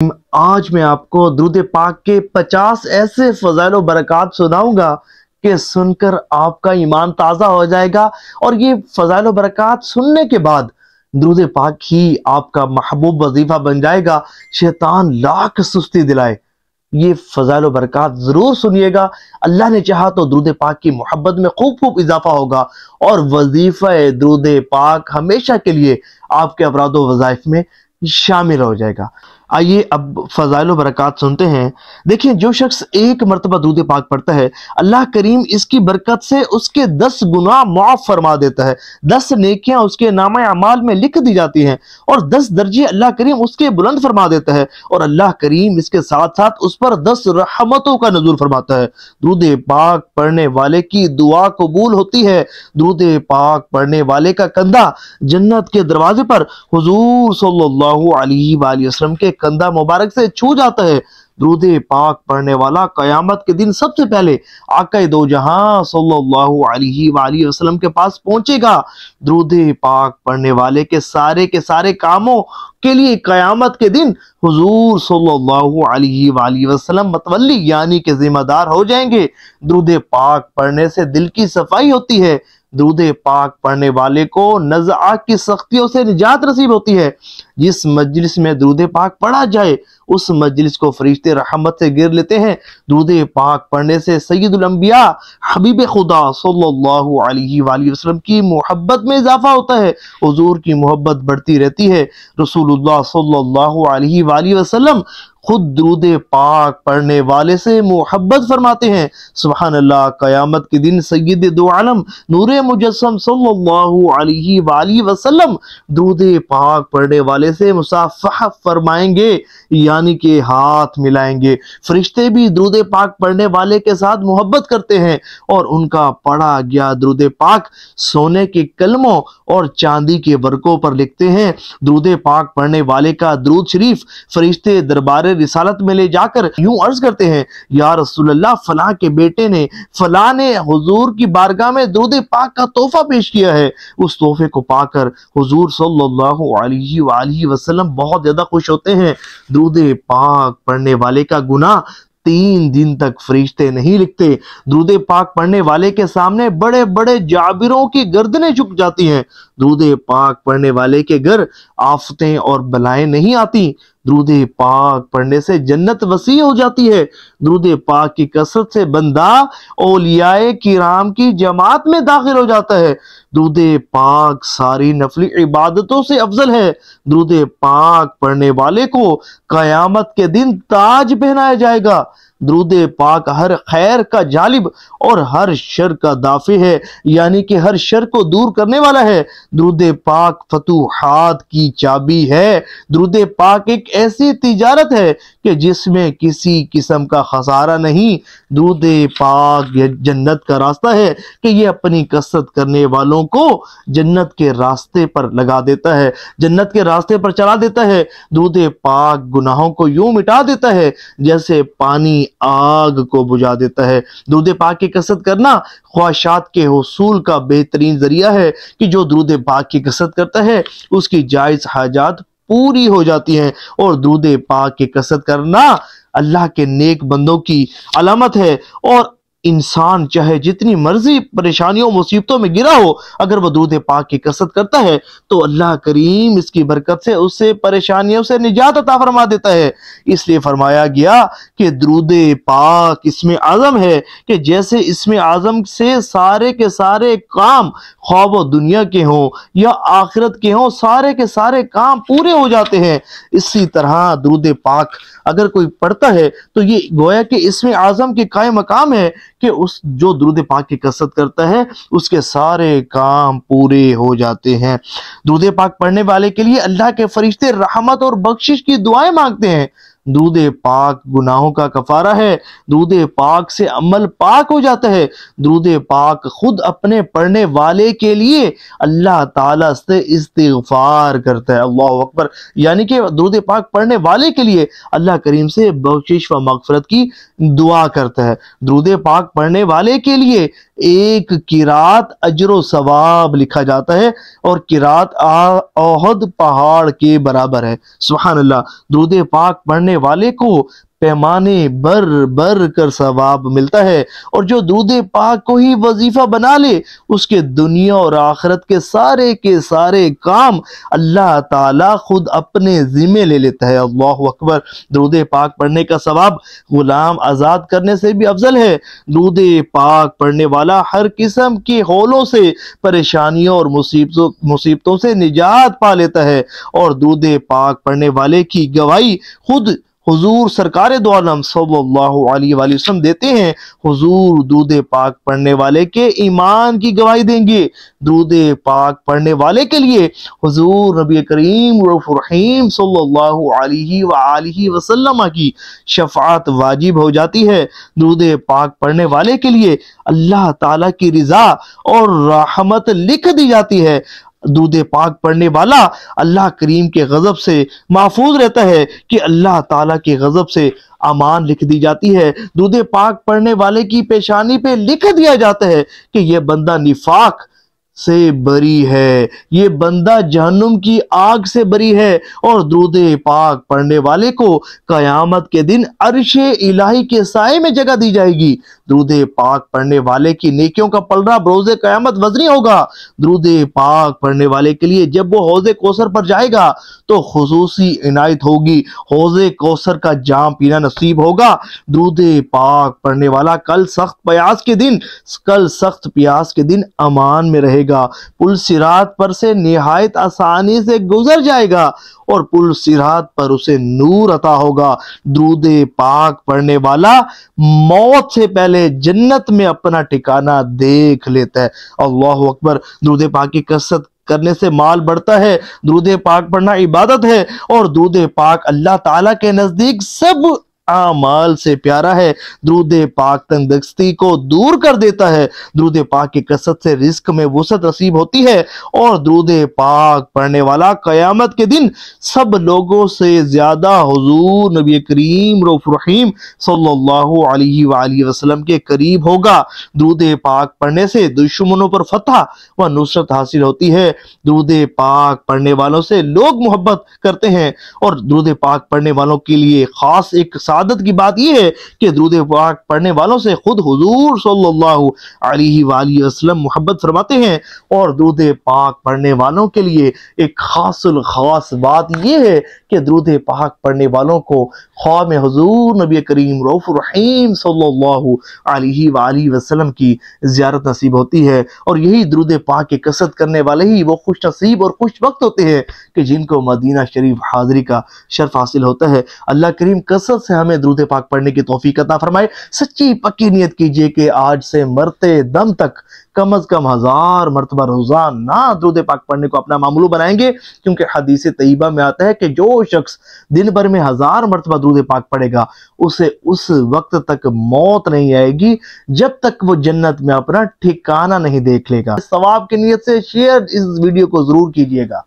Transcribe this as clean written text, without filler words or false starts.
آج میں آپ کو درود پاک کے 50 ایسے فضائل و برکات سناؤں گا کہ سن کر آپ کا ایمان تازہ ہو جائے گا، اور یہ فضائل و برکات سننے کے بعد درود پاک ہی آپ کا محبوب وظیفہ بن جائے گا، شیطان لاکھ سستی دلائے۔ یہ فضائل و برکات ضرور سنیے گا، اللہ نے چاہا تو درود پاک کی محبت میں خوب اضافہ ہوگا، اور وظیفہ درود پاک ہمیشہ کے لیے آپ کے افراد و وظائف میں شامل ہو جائے گا۔ آئیے اب فضائل و برکات سنتے ہیں۔ دیکھیں، جو شخص ایک مرتبہ درود پاک پڑھتا ہے، اللہ کریم اس کی برکت سے اس کے 10 گناہ معاف فرما دیتا ہے، 10 نیکیاں اس کے نامہ اعمال میں لکھ دی جاتی ہیں، اور 10 درجے اللہ کریم اس کے بلند فرما دیتا ہے، اور اللہ کریم اس کے ساتھ ساتھ اس پر 10 رحمتوں کا نزول فرماتا ہے۔ درود پاک پڑھنے والے کی دعا قبول ہوتی ہے۔ درود پاک پڑھنے والے کا کندھا جنت کے دروازے پر حضور صلی اللہ علیہ وآلہ وسلم کے کندھا مبارک سے چھو جاتا ہے۔ درود پاک پڑھنے والا قیامت کے دن سب سے پہلے آقا دو جہاں صلی اللہ علیہ وآلہ وسلم کے پاس پہنچے گا۔ درود پاک پڑھنے والے کے سارے کاموں کے لیے قیامت کے دن حضور صلی اللہ علیہ وآلہ وسلم متولی یعنی کہ ذمہ دار ہو جائیں گے۔ درود پاک پڑھنے سے دل کی صفائی ہوتی ہے۔ درود پاک پڑھنے والے کو نزعات کی سختیوں سے نجات نصیب ہوتی ہے۔ جس مجلس میں درود پاک پڑھا جائے اس مجلس کو فرشتے رحمت سے گھیر لیتے ہیں۔ درود پاک پڑھنے سے سید الانبیاء حبیب خدا صلی اللہ علیہ وآلہ وسلم کی محبت میں اضافہ ہوتا ہے، حضور کی محبت بڑھتی رہتی ہے۔ رسول اللہ صلی اللہ علیہ وآلہ وسلم خود درود پاک پڑھنے والے سے محبت فرماتے ہیں۔ سبحان اللہ، قیامت کے دن سید دو عالم نور مجسم صلی اللہ علیہ وآلہ وسلم درود پاک پڑھنے والے سے مصافحہ فرمائیں گے، یعنی کہ ہاتھ ملائیں گے۔ فرشتے بھی درود پاک پڑھنے والے کے ساتھ محبت کرتے ہیں، اور ان کا پڑھا گیا درود پاک سونے کے کلموں اور چاندی کے ورقوں پر لکھتے ہیں۔ درود پاک پڑھنے والے کا درود شریف فرشتے دربار رسالت میں لے جا کر یوں عرض کرتے ہیں، یا رسول اللہ، فلاں کے بیٹے نے فلاں نے حضور کی بارگاہ میں درود پاک کا تحفہ پیش کیا ہے۔ اس تحفے کو پا کر حضور صلی اللہ علیہ وآلہ وسلم بہت زیادہ خوش ہوتے ہیں۔ درود پاک پڑھنے والے کا گناہ 3 دن تک فرشتے نہیں لکھتے۔ درود پاک پڑھنے والے کے سامنے بڑے بڑے جابروں کی گردنیں جھک جاتی ہیں۔ درود پاک پڑھنے والے کے گھر آفتیں اور بلائیں نہیں آتی۔ درود پاک پڑھنے سے جنت وسیع ہو جاتی ہے۔ درود پاک کی کثرت سے بندہ اولیاء کرام کی جماعت میں داخل ہو جاتا ہے۔ درود پاک ساری نفلی عبادتوں سے افضل ہے۔ درود پاک پڑھنے والے کو قیامت کے دن تاج پہنایا جائے گا۔ درود پاک ہر خیر کا جالب اور ہر شر کا دافع ہے، یعنی کہ ہر شر کو دور کرنے والا ہے۔ درود پاک فتوحات کی چابی ہے۔ درود پاک ایک ایسی تجارت ہے کہ جس میں کسی قسم کا خسارہ نہیں۔ درود پاک یہ جنت کا راستہ ہے کہ یہ اپنی کثرت کرنے والوں کو جنت کے راستے پر لگا دیتا ہے، جنت کے راستے پر چلا دیتا ہے۔ درود پاک گناہوں کو یوں مٹا دیتا ہے جیسے پانی آگ کو بجھا دیتا ہے۔ درود پاک کی کثرت کرنا خواہشات کے حصول کا بہترین ذریعہ ہے کہ جو درود پاک کی کثرت کرتا ہے اس کی جائز حاجات پوری ہو جاتی ہیں، اور درود پاک کی کثرت کرنا اللہ کے نیک بندوں کی علامت ہے۔ اور انسان چاہے جتنی مرضی پریشانیوں مصیبتوں میں گرا ہو، اگر وہ درود پاک کی کثرت کرتا ہے تو اللہ کریم اس کی برکت سے اسے پریشانیوں سے نجات عطا فرما دیتا ہے۔ اس لیے فرمایا گیا کہ درود پاک اسم اعظم ہے کہ جیسے اسم اعظم سے سارے کے سارے کام، خواہ وہ دنیا کے ہوں یا آخرت کے ہوں، سارے کے سارے کام پورے ہو جاتے ہیں، اسی طرح درود پاک اگر کوئی پڑھتا ہے تو یہ گویا کہ اسم اعظم کے قائم مقام ہے کہ جو درود پاک کی کثرت کرتا ہے اس کے سارے کام پورے ہو جاتے ہیں۔ درود پاک پڑھنے والے کے لیے اللہ کے فرشتے رحمت اور بخشش کی دعائیں مانگتے ہیں۔ درود پاک گناہوں کا کفارہ ہے۔ درود پاک سے عمل پاک ہو جاتا ہے۔ درود پاک خود اپنے پڑھنے والے کے لیے اللہ تعالیٰ سے استغفار کرتا ہے۔ اللہ اکبر، یعنی کہ درود پاک پڑھنے والے کے لیے اللہ کریم سے بخشش و مغفرت کی دعا کرتا ہے۔ درود پاک پڑھنے والے کے لیے ایک قرات اجر و ثواب لکھا جاتا ہے اور قرات احد پہاڑ کے برابر ہے۔ سبحان اللہ، درود پاک پڑھنے والے کو پیمانے بر بر کر ثواب ملتا ہے، اور جو درود پاک کو ہی وظیفہ بنا لے اس کے دنیا اور آخرت کے سارے کام اللہ تعالیٰ خود اپنے ذمہ لے لیتا ہے۔ اللہ اکبر۔ درود پاک پڑھنے کا ثواب غلام آزاد کرنے سے بھی افضل ہے۔ درود پاک پڑھنے والا ہر قسم کے ہولوں سے، پریشانیوں اور مصیبتوں سے نجات پا لیتا ہے، اور درود پاک پڑھنے والے کی گواہی خود حضور سرکار دو عالم صلی اللہ علیہ وآلہ وسلم دیتے ہیں۔ حضور درود پاک پڑھنے والے کے ایمان کی گواہی دیں گے۔ درود پاک پڑھنے والے کے لیے حضور نبی کریم رؤوف رحیم صلی اللہ علیہ وآلہ وسلم کی شفاعت واجب ہو جاتی ہے۔ درود پاک پڑھنے والے کے لیے اللہ تعالیٰ کی رضا اور رحمت لکھ دی جاتی ہے۔ درود پاک پڑھنے والا اللہ کریم کے غضب سے محفوظ رہتا ہے کہ اللہ تعالیٰ کے غضب سے امان لکھ دی جاتی ہے۔ درود پاک پڑھنے والے کی پیشانی پہ لکھ دیا جاتا ہے کہ یہ بندہ نفاق سے بری ہے، یہ بندہ جہنم کی آگ سے بری ہے، اور درود پاک پڑھنے والے کو قیامت کے دن عرش الہی کے سائے میں جگہ دی جائے گی۔ درود پاک پڑھنے والے کی نیکیوں کا پلڑا بروز قیامت وزنی ہوگا۔ درود پاک پڑھنے والے کے لیے جب وہ حوض کوثر پر جائے گا تو خصوصی عنایت ہوگی، حوض کوثر کا جام پینا نصیب ہوگا۔ درود پاک پڑھنے والا کل سخت پیاس کے دن امان میں رہے گا، پل صراط پر سے نہایت آسانی سے گزر جائے گا، اور پل صراط پر اسے نور عطا ہوگا۔ درود پاک پڑھنے والا موت سے پہلے جنت میں اپنا ٹھکانہ دیکھ لیتا ہے۔ اللہ اکبر۔ درود پاک کی کثرت کرنے سے مال بڑھتا ہے۔ درود پاک پڑھنا عبادت ہے، اور درود پاک اللہ تعالیٰ کے نزدیک سب اعمال سے پیارا ہے۔ درود پاک تنگدستی کو دور کر دیتا ہے۔ درود پاک کی کثرت سے رزق میں وسعت نصیب ہوتی ہے، اور درود پاک پڑھنے والا قیامت کے دن سب لوگوں سے زیادہ حضور نبی کریم رؤوف رحیم صلی اللہ علیہ وآلہ وسلم کے قریب ہوگا۔ درود پاک پڑھنے سے دشمنوں پر فتح و نصرت حاصل ہوتی ہے۔ درود پاک پڑھنے والوں سے لوگ محبت کرتے ہیں، اور درود پاک پڑھنے والوں کے لیے خاص ایک سعادت کی بات یہ ہے کہ درود پاک پڑھنے والوں سے خود حضور صلی اللہ علیہ وآلہ وسلم محبت فرماتے ہیں، اور درود پاک پڑھنے والوں کے لیے ایک خاص بات یہ ہے کہ درود پاک پڑھنے والوں کو خواب میں حضور نبی کریم رؤوف رحیم صلی اللہ علیہ وآلہ وسلم کی زیارت نصیب ہوتی ہے، اور یہی درود پاک کی کثرت کرنے والے ہی وہ خوش نصیب اور خوش وقت ہوتے ہیں کہ جن کو مدینہ شریف حاضری کا شرف حاصل ہوتا ہے۔ اللہ کریم کثرت سے ہمیں درود پاک پڑھنے کی توفیق عطا فرمائے۔ سچی پکی نیت کیجئے کہ آج سے مرتے دم تک کم از کم 1000 مرتبہ روزانہ درود پاک پڑھنے کو اپنا معمول بنائیں گے، کیونکہ حدیث طیبہ میں آتا ہے کہ جو شخص دن بھر میں 1000 مرتبہ درود پاک پڑھے گا اسے اس وقت تک موت نہیں آئے گی جب تک وہ جنت میں اپنا ٹھکانہ نہیں دیکھ لے گا۔ ثواب کی نیت سے شیئر اس ویڈیو کو ضرور کیجئے گا۔